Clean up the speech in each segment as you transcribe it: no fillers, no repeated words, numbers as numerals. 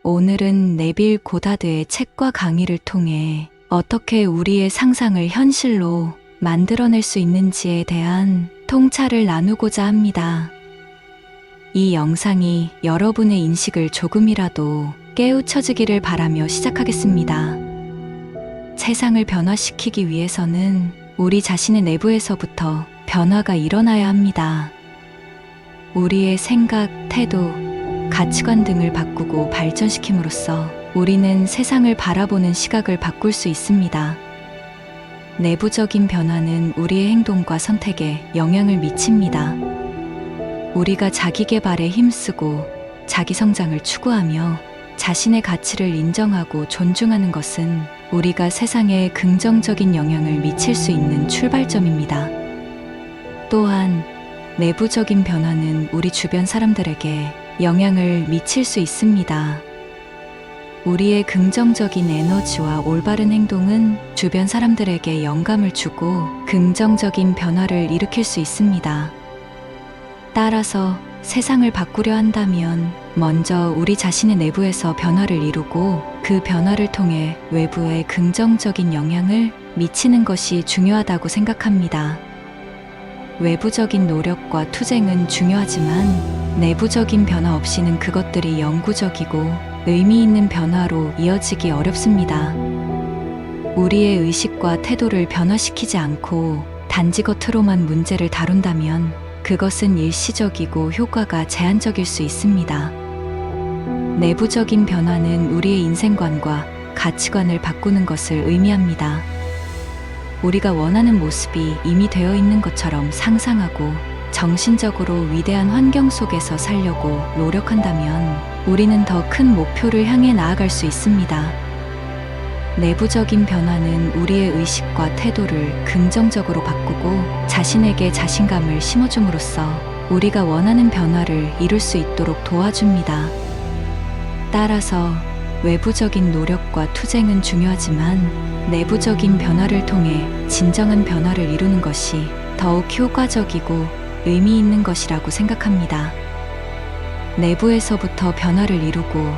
오늘은 네빌 고다드의 책과 강의를 통해 어떻게 우리의 상상을 현실로 만들어낼 수 있는지에 대한 통찰을 나누고자 합니다. 이 영상이 여러분의 인식을 조금이라도 깨우쳐지기를 바라며 시작하겠습니다. 세상을 변화시키기 위해서는 우리 자신의 내부에서부터 변화가 일어나야 합니다. 우리의 생각, 태도, 가치관 등을 바꾸고 발전시킴으로써 우리는 세상을 바라보는 시각을 바꿀 수 있습니다. 내부적인 변화는 우리의 행동과 선택에 영향을 미칩니다. 우리가 자기 개발에 힘쓰고 자기 성장을 추구하며 자신의 가치를 인정하고 존중하는 것은 우리가 세상에 긍정적인 영향을 미칠 수 있는 출발점입니다. 또한 내부적인 변화는 우리 주변 사람들에게 영향을 미칠 수 있습니다. 우리의 긍정적인 에너지와 올바른 행동은 주변 사람들에게 영감을 주고 긍정적인 변화를 일으킬 수 있습니다. 따라서 세상을 바꾸려 한다면 먼저 우리 자신의 내부에서 변화를 이루고 그 변화를 통해 외부에 긍정적인 영향을 미치는 것이 중요하다고 생각합니다. 외부적인 노력과 투쟁은 중요하지만 내부적인 변화 없이는 그것들이 영구적이고 의미 있는 변화로 이어지기 어렵습니다. 우리의 의식과 태도를 변화시키지 않고 단지 겉으로만 문제를 다룬다면 그것은 일시적이고 효과가 제한적일 수 있습니다. 내부적인 변화는 우리의 인생관과 가치관을 바꾸는 것을 의미합니다. 우리가 원하는 모습이 이미 되어 있는 것처럼 상상하고 정신적으로 위대한 환경 속에서 살려고 노력한다면 우리는 더 큰 목표를 향해 나아갈 수 있습니다. 내부적인 변화는 우리의 의식과 태도를 긍정적으로 바꾸고 자신에게 자신감을 심어줌으로써 우리가 원하는 변화를 이룰 수 있도록 도와줍니다. 따라서 외부적인 노력과 투쟁은 중요하지만 내부적인 변화를 통해 진정한 변화를 이루는 것이 더욱 효과적이고 의미 있는 것이라고 생각합니다. 내부에서부터 변화를 이루고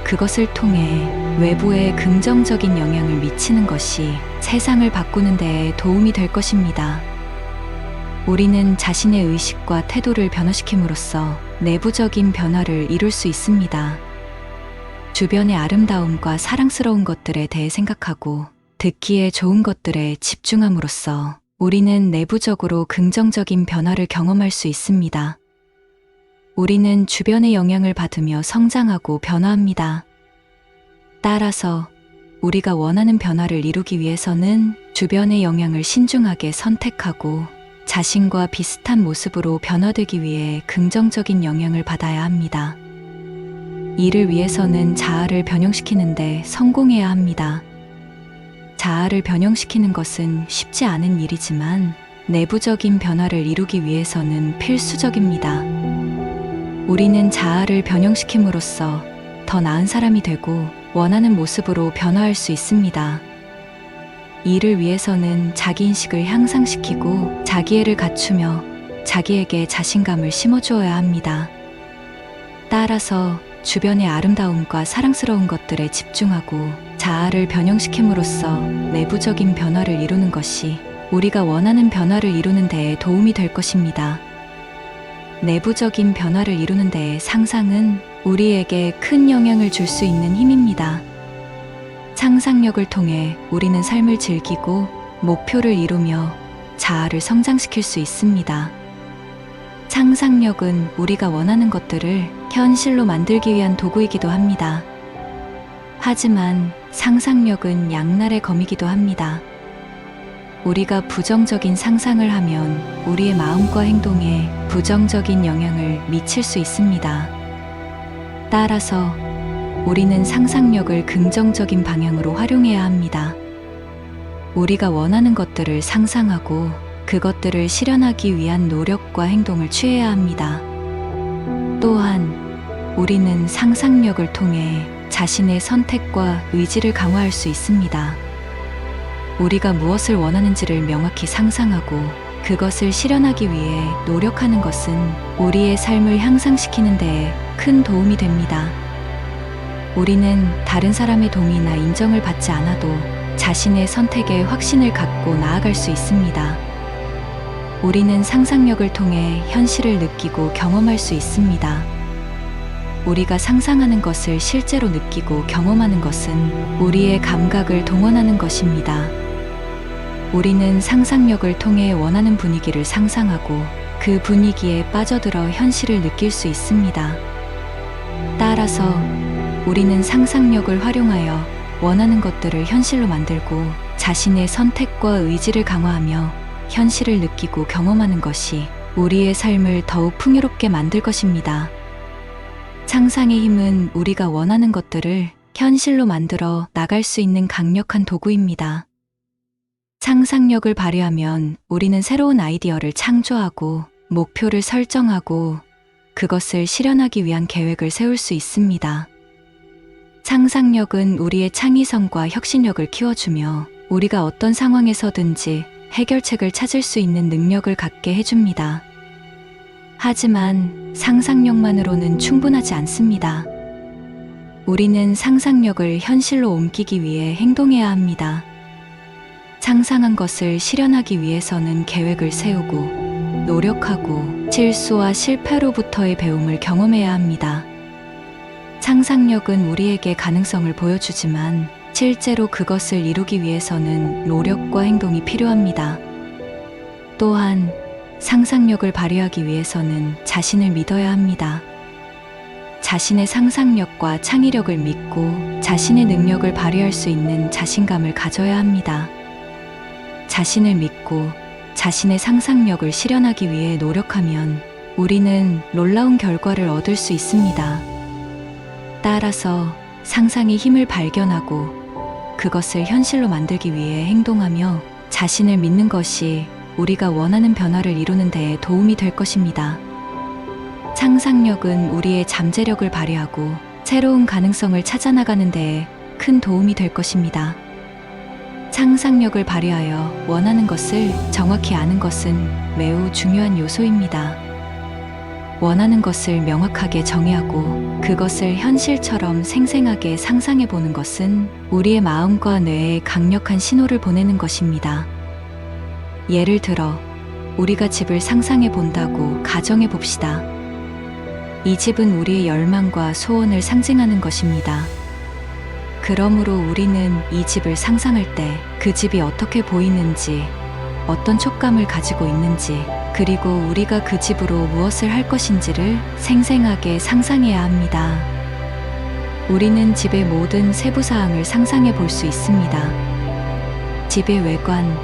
그것을 통해 외부에 긍정적인 영향을 미치는 것이 세상을 바꾸는 데에 도움이 될 것입니다. 우리는 자신의 의식과 태도를 변화시킴으로써 내부적인 변화를 이룰 수 있습니다. 주변의 아름다움과 사랑스러운 것들에 대해 생각하고 듣기에 좋은 것들에 집중함으로써 우리는 내부적으로 긍정적인 변화를 경험할 수 있습니다. 우리는 주변의 영향을 받으며 성장하고 변화합니다. 따라서 우리가 원하는 변화를 이루기 위해서는 주변의 영향을 신중하게 선택하고 자신과 비슷한 모습으로 변화되기 위해 긍정적인 영향을 받아야 합니다. 이를 위해서는 자아를 변형시키는데 성공해야 합니다. 자아를 변형시키는 것은 쉽지 않은 일이지만 내부적인 변화를 이루기 위해서는 필수적입니다. 우리는 자아를 변형시킴으로써 더 나은 사람이 되고 원하는 모습으로 변화할 수 있습니다. 이를 위해서는 자기인식을 향상시키고 자기애를 갖추며 자기에게 자신감을 심어주어야 합니다. 따라서 주변의 아름다움과 사랑스러운 것들에 집중하고 자아를 변형시킴으로써 내부적인 변화를 이루는 것이 우리가 원하는 변화를 이루는 데에 도움이 될 것입니다. 내부적인 변화를 이루는 데에 상상은 우리에게 큰 영향을 줄 수 있는 힘입니다. 상상력을 통해 우리는 삶을 즐기고 목표를 이루며 자아를 성장시킬 수 있습니다. 상상력은 우리가 원하는 것들을 현실로 만들기 위한 도구이기도 합니다. 하지만 상상력은 양날의 검이기도 합니다. 우리가 부정적인 상상을 하면 우리의 마음과 행동에 부정적인 영향을 미칠 수 있습니다. 따라서 우리는 상상력을 긍정적인 방향으로 활용해야 합니다. 우리가 원하는 것들을 상상하고 그것들을 실현하기 위한 노력과 행동을 취해야 합니다. 또한 우리는 상상력을 통해 자신의 선택과 의지를 강화할 수 있습니다. 우리가 무엇을 원하는지를 명확히 상상하고 그것을 실현하기 위해 노력하는 것은 우리의 삶을 향상시키는 데에 큰 도움이 됩니다. 우리는 다른 사람의 동의나 인정을 받지 않아도 자신의 선택에 확신을 갖고 나아갈 수 있습니다. 우리는 상상력을 통해 현실을 느끼고 경험할 수 있습니다. 우리가 상상하는 것을 실제로 느끼고 경험하는 것은 우리의 감각을 동원하는 것입니다. 우리는 상상력을 통해 원하는 분위기를 상상하고 그 분위기에 빠져들어 현실을 느낄 수 있습니다. 따라서 우리는 상상력을 활용하여 원하는 것들을 현실로 만들고 자신의 선택과 의지를 강화하며 현실을 느끼고 경험하는 것이 우리의 삶을 더욱 풍요롭게 만들 것입니다. 상상의 힘은 우리가 원하는 것들을 현실로 만들어 나갈 수 있는 강력한 도구입니다. 상상력을 발휘하면 우리는 새로운 아이디어를 창조하고 목표를 설정하고 그것을 실현하기 위한 계획을 세울 수 있습니다. 상상력은 우리의 창의성과 혁신력을 키워주며 우리가 어떤 상황에서든지 해결책을 찾을 수 있는 능력을 갖게 해줍니다. 하지만 상상력만으로는 충분하지 않습니다. 우리는 상상력을 현실로 옮기기 위해 행동해야 합니다. 상상한 것을 실현하기 위해서는 계획을 세우고 노력하고 실수와 실패로부터의 배움을 경험해야 합니다. 상상력은 우리에게 가능성을 보여주지만 실제로 그것을 이루기 위해서는 노력과 행동이 필요합니다. 또한 상상력을 발휘하기 위해서는 자신을 믿어야 합니다. 자신의 상상력과 창의력을 믿고 자신의 능력을 발휘할 수 있는 자신감을 가져야 합니다. 자신을 믿고 자신의 상상력을 실현하기 위해 노력하면 우리는 놀라운 결과를 얻을 수 있습니다. 따라서 상상의 힘을 발견하고 그것을 현실로 만들기 위해 행동하며 자신을 믿는 것이 우리가 원하는 변화를 이루는 데에 도움이 될 것입니다. 상상력은 우리의 잠재력을 발휘하고 새로운 가능성을 찾아나가는 데에 큰 도움이 될 것입니다. 상상력을 발휘하여 원하는 것을 정확히 아는 것은 매우 중요한 요소입니다. 원하는 것을 명확하게 정의하고 그것을 현실처럼 생생하게 상상해 보는 것은 우리의 마음과 뇌에 강력한 신호를 보내는 것입니다. 예를 들어 우리가 집을 상상해 본다고 가정해 봅시다. 이 집은 우리의 열망과 소원을 상징하는 것입니다. 그러므로 우리는 이 집을 상상할 때 그 집이 어떻게 보이는지, 어떤 촉감을 가지고 있는지, 그리고 우리가 그 집으로 무엇을 할 것인지를 생생하게 상상해야 합니다. 우리는 집의 모든 세부사항을 상상해 볼 수 있습니다. 집의 외관,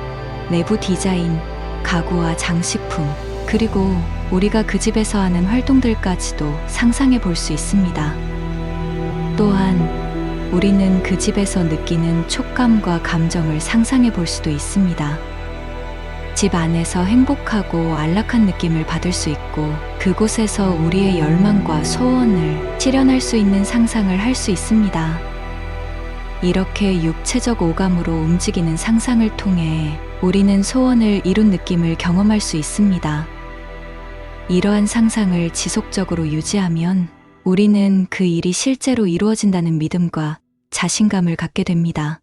내부 디자인, 가구와 장식품, 그리고 우리가 그 집에서 하는 활동들까지도 상상해 볼 수 있습니다. 또한 우리는 그 집에서 느끼는 촉감과 감정을 상상해 볼 수도 있습니다. 집 안에서 행복하고 안락한 느낌을 받을 수 있고 그곳에서 우리의 열망과 소원을 실현할 수 있는 상상을 할 수 있습니다. 이렇게 육체적 오감으로 움직이는 상상을 통해 우리는 소원을 이룬 느낌을 경험할 수 있습니다. 이러한 상상을 지속적으로 유지하면 우리는 그 일이 실제로 이루어진다는 믿음과 자신감을 갖게 됩니다.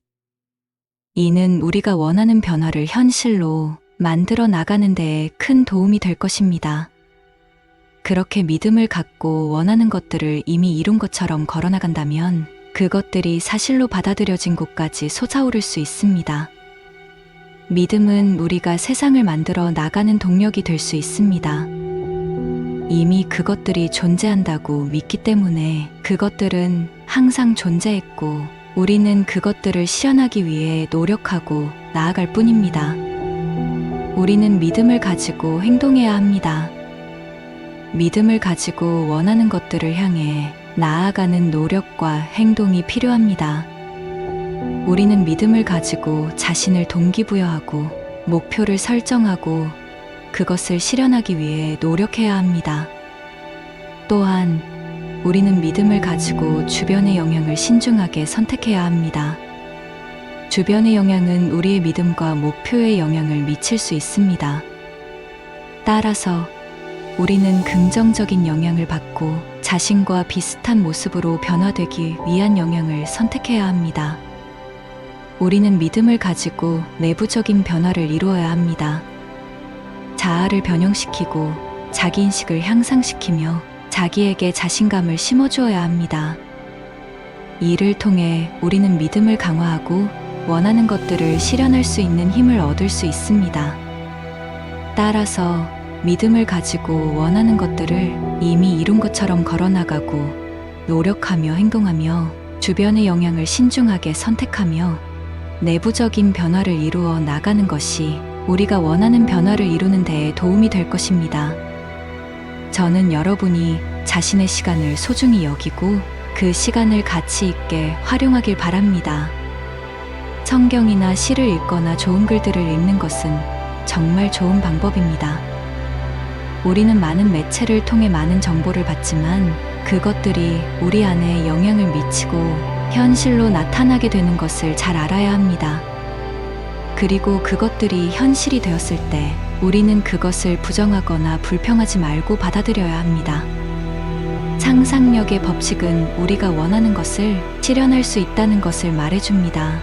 이는 우리가 원하는 변화를 현실로 만들어 나가는 데에 큰 도움이 될 것입니다. 그렇게 믿음을 갖고 원하는 것들을 이미 이룬 것처럼 걸어나간다면 그것들이 사실로 받아들여진 곳까지 솟아오를 수 있습니다. 믿음은 우리가 세상을 만들어 나가는 동력이 될 수 있습니다. 이미 그것들이 존재한다고 믿기 때문에 그것들은 항상 존재했고 우리는 그것들을 실현하기 위해 노력하고 나아갈 뿐입니다. 우리는 믿음을 가지고 행동해야 합니다. 믿음을 가지고 원하는 것들을 향해 나아가는 노력과 행동이 필요합니다. 우리는 믿음을 가지고 자신을 동기부여하고 목표를 설정하고 그것을 실현하기 위해 노력해야 합니다. 또한 우리는 믿음을 가지고 주변의 영향을 신중하게 선택해야 합니다. 주변의 영향은 우리의 믿음과 목표에 영향을 미칠 수 있습니다. 따라서 우리는 긍정적인 영향을 받고 자신과 비슷한 모습으로 변화되기 위한 영향을 선택해야 합니다. 우리는 믿음을 가지고 내부적인 변화를 이루어야 합니다. 자아를 변형시키고 자기인식을 향상시키며 자기에게 자신감을 심어주어야 합니다. 이를 통해 우리는 믿음을 강화하고 원하는 것들을 실현할 수 있는 힘을 얻을 수 있습니다. 따라서 믿음을 가지고 원하는 것들을 이미 이룬 것처럼 걸어나가고 노력하며 행동하며 주변의 영향을 신중하게 선택하며 내부적인 변화를 이루어 나가는 것이 우리가 원하는 변화를 이루는 데에 도움이 될 것입니다. 저는 여러분이 자신의 시간을 소중히 여기고 그 시간을 가치 있게 활용하길 바랍니다. 성경이나 시를 읽거나 좋은 글들을 읽는 것은 정말 좋은 방법입니다. 우리는 많은 매체를 통해 많은 정보를 받지만 그것들이 우리 안에 영향을 미치고 현실로 나타나게 되는 것을 잘 알아야 합니다. 그리고 그것들이 현실이 되었을 때 우리는 그것을 부정하거나 불평하지 말고 받아들여야 합니다. 상상력의 법칙은 우리가 원하는 것을 실현할 수 있다는 것을 말해줍니다.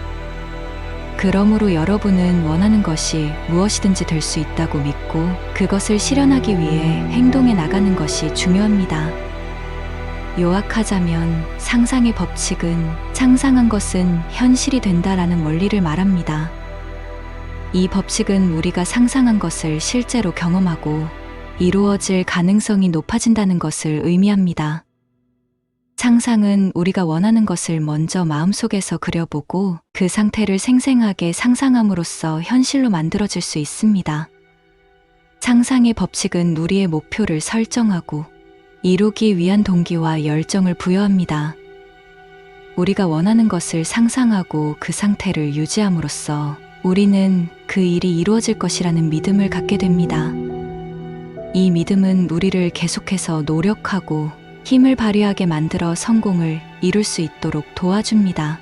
그러므로 여러분은 원하는 것이 무엇이든지 될 수 있다고 믿고 그것을 실현하기 위해 행동해 나가는 것이 중요합니다. 요약하자면 상상의 법칙은 상상한 것은 현실이 된다라는 원리를 말합니다. 이 법칙은 우리가 상상한 것을 실제로 경험하고 이루어질 가능성이 높아진다는 것을 의미합니다. 상상은 우리가 원하는 것을 먼저 마음속에서 그려보고 그 상태를 생생하게 상상함으로써 현실로 만들어질 수 있습니다. 상상의 법칙은 우리의 목표를 설정하고 이루기 위한 동기와 열정을 부여합니다. 우리가 원하는 것을 상상하고 그 상태를 유지함으로써 우리는 그 일이 이루어질 것이라는 믿음을 갖게 됩니다. 이 믿음은 우리를 계속해서 노력하고 힘을 발휘하게 만들어 성공을 이룰 수 있도록 도와줍니다.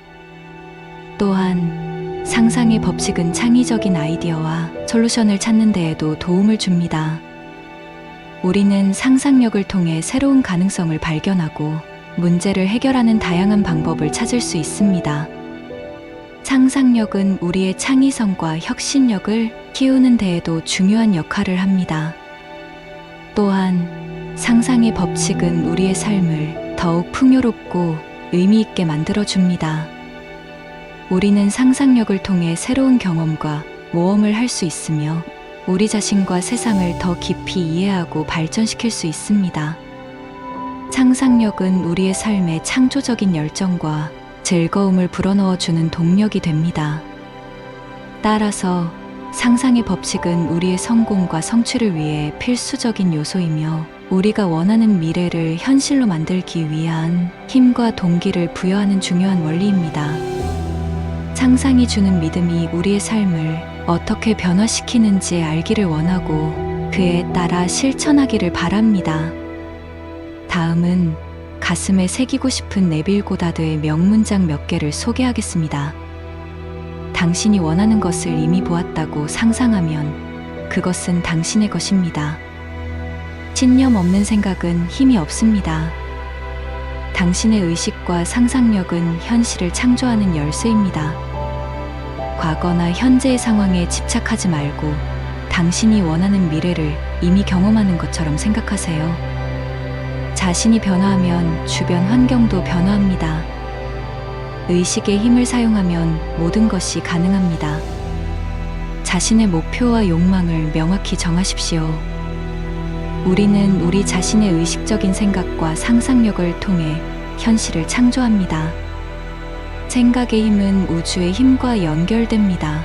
또한 상상의 법칙은 창의적인 아이디어와 솔루션을 찾는 데에도 도움을 줍니다. 우리는 상상력을 통해 새로운 가능성을 발견하고 문제를 해결하는 다양한 방법을 찾을 수 있습니다. 상상력은 우리의 창의성과 혁신력을 키우는 데에도 중요한 역할을 합니다. 또한 상상의 법칙은 우리의 삶을 더욱 풍요롭고 의미 있게 만들어줍니다. 우리는 상상력을 통해 새로운 경험과 모험을 할 수 있으며 우리 자신과 세상을 더 깊이 이해하고 발전시킬 수 있습니다. 상상력은 우리의 삶에 창조적인 열정과 즐거움을 불어넣어주는 동력이 됩니다. 따라서 상상의 법칙은 우리의 성공과 성취를 위해 필수적인 요소이며 우리가 원하는 미래를 현실로 만들기 위한 힘과 동기를 부여하는 중요한 원리입니다. 상상이 주는 믿음이 우리의 삶을 어떻게 변화시키는지 알기를 원하고 그에 따라 실천하기를 바랍니다. 다음은 가슴에 새기고 싶은 네빌 고다드의 명문장 몇 개를 소개하겠습니다. 당신이 원하는 것을 이미 보았다고 상상하면 그것은 당신의 것입니다. 신념 없는 생각은 힘이 없습니다. 당신의 의식과 상상력은 현실을 창조하는 열쇠입니다. 과거나 현재의 상황에 집착하지 말고 당신이 원하는 미래를 이미 경험하는 것처럼 생각하세요. 자신이 변화하면 주변 환경도 변화합니다. 의식의 힘을 사용하면 모든 것이 가능합니다. 자신의 목표와 욕망을 명확히 정하십시오. 우리는 우리 자신의 의식적인 생각과 상상력을 통해 현실을 창조합니다. 생각의 힘은 우주의 힘과 연결됩니다.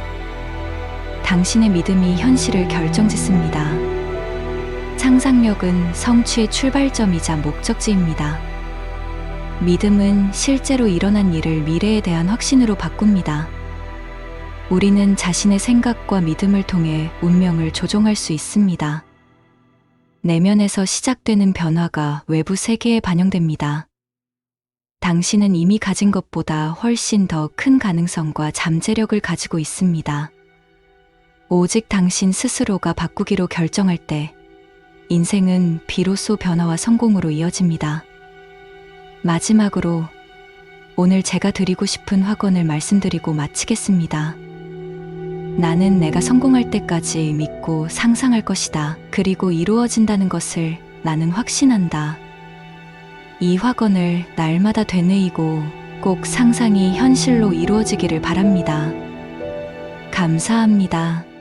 당신의 믿음이 현실을 결정짓습니다. 상상력은 성취의 출발점이자 목적지입니다. 믿음은 실제로 일어난 일을 미래에 대한 확신으로 바꿉니다. 우리는 자신의 생각과 믿음을 통해 운명을 조종할 수 있습니다. 내면에서 시작되는 변화가 외부 세계에 반영됩니다. 당신은 이미 가진 것보다 훨씬 더 큰 가능성과 잠재력을 가지고 있습니다. 오직 당신 스스로가 바꾸기로 결정할 때 인생은 비로소 변화와 성공으로 이어집니다. 마지막으로 오늘 제가 드리고 싶은 확언을 말씀드리고 마치겠습니다. 나는 내가 성공할 때까지 믿고 상상할 것이다. 그리고 이루어진다는 것을 나는 확신한다. 이 확언을 날마다 되뇌이고 꼭 상상이 현실로 이루어지기를 바랍니다. 감사합니다.